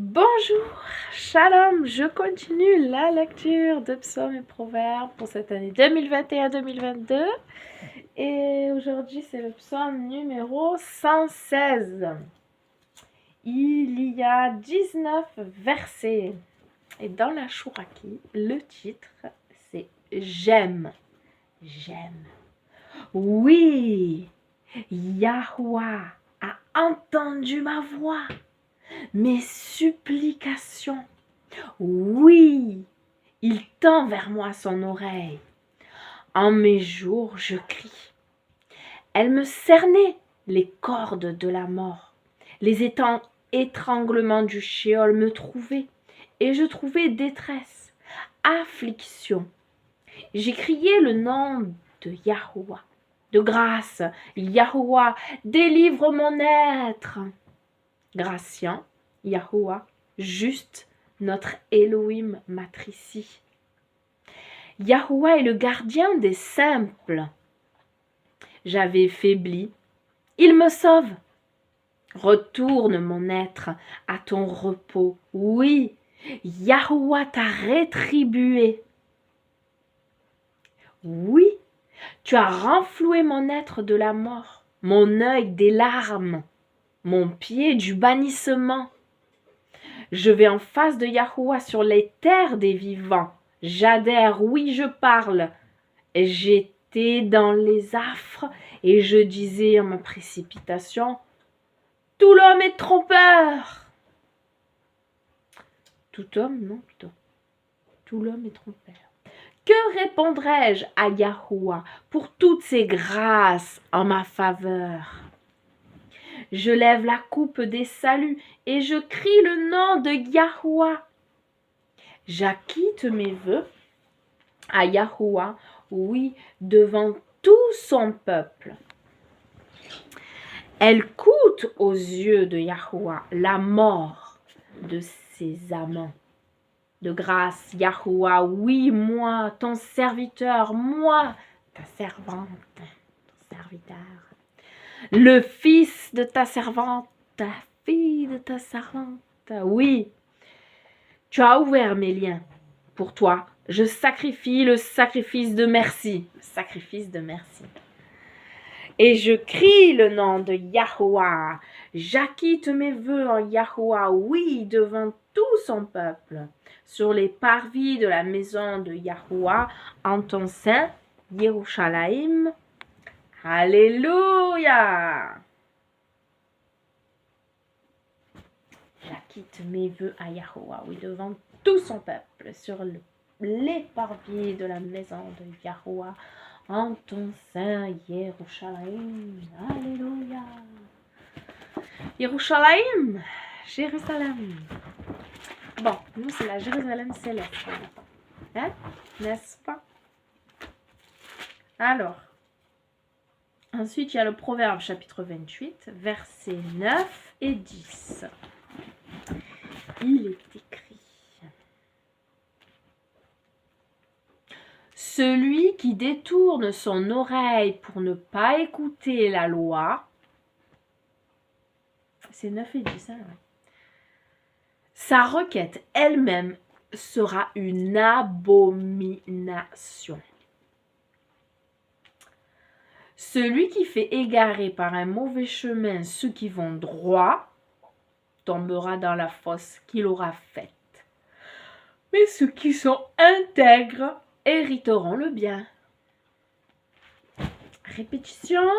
Bonjour, Shalom, je continue la lecture de Psaumes et Proverbes pour cette année 2021-2022 et aujourd'hui c'est le psaume numéro 116. Il y a 19 versets et dans la Chouraki, le titre c'est « J'aime ». J'aime. Oui, Yahuwah a entendu ma voix. Mes supplications. Oui, il tend vers moi son oreille. En mes jours, je crie. Elle me cernait les cordes de la mort. Les étranglements du Sheol me trouvaient, et je trouvais détresse, affliction. J'ai crié le nom de Yahuwah. De grâce, Yahuwah, délivre mon être. Graciant, Yahuwah, juste, notre Elohim matrici. Yahuwah est le gardien des simples. J'avais faibli, il me sauve. Retourne mon être à ton repos. Oui, Yahuwah t'a rétribué. Oui, tu as renfloué mon être de la mort, mon œil des larmes, mon pied du bannissement. Je vais en face de Yahuwah sur les terres des vivants. J'adhère, oui, je parle. J'étais dans les affres et je disais en ma précipitation, tout l'homme est trompeur. Tout homme, non, plutôt. Tout l'homme est trompeur. Que répondrai-je à Yahuwah pour toutes ses grâces en ma faveur? Je lève la coupe des saluts et je crie le nom de Yahuwah. J'acquitte mes vœux à Yahuwah, oui, devant tout son peuple. Elle coûte aux yeux de Yahuwah la mort de ses amants. De grâce, Yahuwah, oui, moi, ton serviteur, moi, ta servante, ton serviteur, le fils de ta servante, ta fille de ta servante, oui, tu as ouvert mes liens. Pour toi, je sacrifie le sacrifice de merci. Sacrifice de merci. Et je crie le nom de Yahuwah. J'acquitte mes vœux en Yahuwah, oui, devant tout son peuple. Sur les parvis de la maison de Yahuwah, en ton sein, Yerushalayim. Alléluia. J'acquitte mes vœux à Yahuwah, oui, devant tout son peuple, sur les parvis de la maison de Yahuwah, en ton sein, Yerushalayim. Alléluia. Yerushalayim, Jérusalem. Bon, nous, c'est la Jérusalem céleste. Hein? N'est-ce pas? Alors, ensuite, il y a le Proverbe chapitre 28, versets 9 et 10. Il est écrit: celui qui détourne son oreille pour ne pas écouter la loi, c'est 9 et 10, hein, ouais. Sa requête elle-même sera une abomination. Celui qui fait égarer par un mauvais chemin ceux qui vont droit tombera dans la fosse qu'il aura faite. Mais ceux qui sont intègres hériteront le bien. Répétition.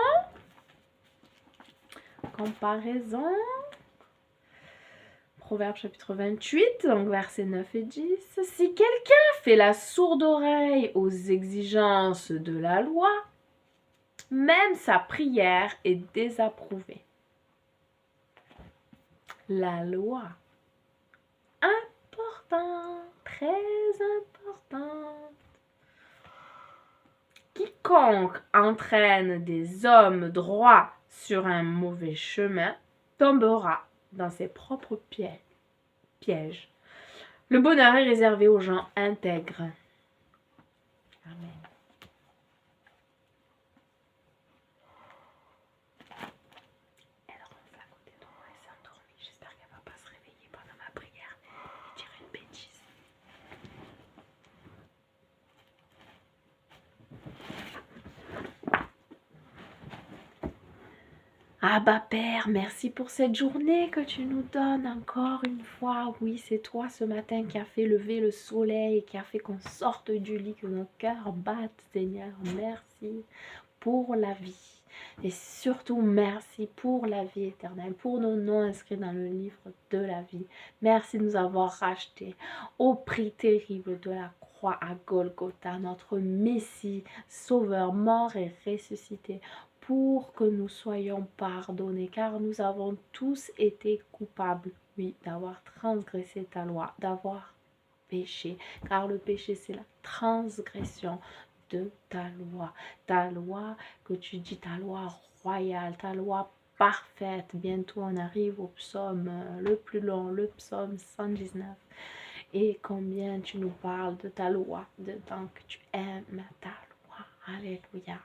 Comparaison. Proverbe chapitre 28, donc versets 9 et 10. Si quelqu'un fait la sourde oreille aux exigences de la loi, même sa prière est désapprouvée. La loi. Important, très important. Quiconque entraîne des hommes droits sur un mauvais chemin tombera dans ses propres pièges. Le bonheur est réservé aux gens intègres. Amen. Elle ronfle à côté de moi, elle s'est endormie. J'espère qu'elle ne va pas se réveiller pendant ma prière. Abba Père, merci pour cette journée que tu nous donnes encore une fois. Oui, c'est toi ce matin qui a fait lever le soleil et qui a fait qu'on sorte du lit, que nos cœurs battent, Seigneur. Merci pour la vie. Et surtout, merci pour la vie éternelle, pour nos noms inscrits dans le livre de la vie. Merci de nous avoir rachetés au prix terrible de la croix à Golgotha, notre Messie, Sauveur, mort et ressuscité, pour que nous soyons pardonnés, car nous avons tous été coupables, oui, d'avoir transgressé ta loi, d'avoir péché, car le péché, c'est la transgression de ta loi que tu dis, ta loi royale, ta loi parfaite. Bientôt, on arrive au psaume le plus long, le psaume 119. Et combien tu nous parles de ta loi, de tant que tu aimes ta loi. Alléluia.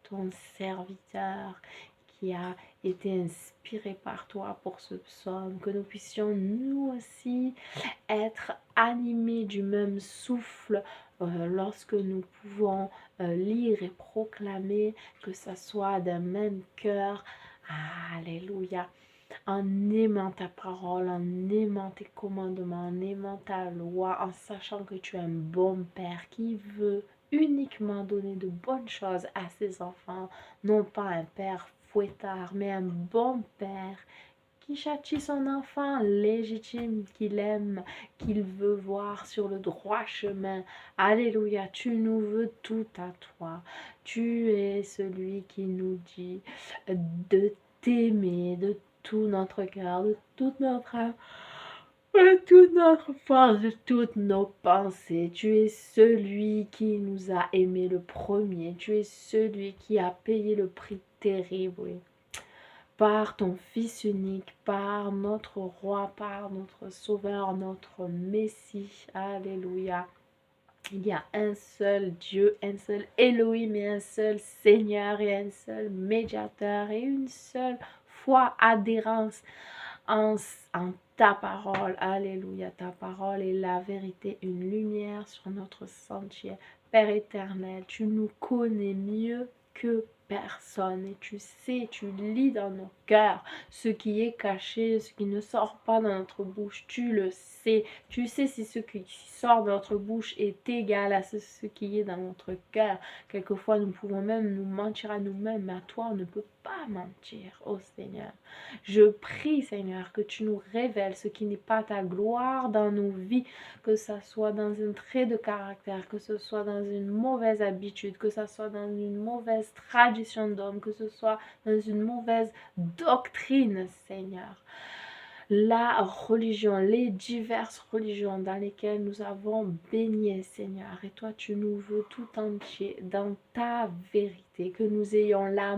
Ton serviteur qui a été inspiré par toi pour ce psaume, que nous puissions nous aussi être animés du même souffle lorsque nous pouvons lire et proclamer, que ce soit d'un même cœur. Alléluia. En aimant ta parole, en aimant tes commandements, en aimant ta loi, en sachant que tu es un bon Père qui veut uniquement donner de bonnes choses à ses enfants, non pas un Père fouettard, mais un bon Père qui châtie son enfant légitime, qu'il aime, qu'il veut voir sur le droit chemin. Alléluia, tu nous veux tout à toi. Tu es celui qui nous dit de t'aimer de tout notre cœur, de toute notre âme, de toute notre force, de toutes nos pensées. Tu es celui qui nous a aimés le premier. Tu es celui qui a payé le prix terrible, oui, par ton Fils unique, par notre Roi, par notre Sauveur, notre Messie. Alléluia. Il y a un seul Dieu, un seul Elohim et un seul Seigneur et un seul médiateur et une seule foi, adhérence en ta parole. Alléluia, ta parole est la vérité, une lumière sur notre sentier. Père éternel, tu nous connais mieux que personne et tu sais, tu lis dans nos cœurs ce qui est caché, ce qui ne sort pas dans notre bouche, tu le sais. Tu sais si ce qui sort de notre bouche est égal à ce qui est dans notre cœur. Quelquefois, nous pouvons même nous mentir à nous-mêmes, mais à toi, on ne peut pas mentir, oh Seigneur. Je prie, Seigneur, que tu nous révèles ce qui n'est pas ta gloire dans nos vies, que ça soit dans un trait de caractère, que ce soit dans une mauvaise habitude, que ce soit dans une mauvaise tradition d'homme, que ce soit dans une mauvaise doctrine, Seigneur. La religion, les diverses religions dans lesquelles nous avons baigné, Seigneur. Et toi, tu nous veux tout entier dans ta vérité, que nous ayons l'âme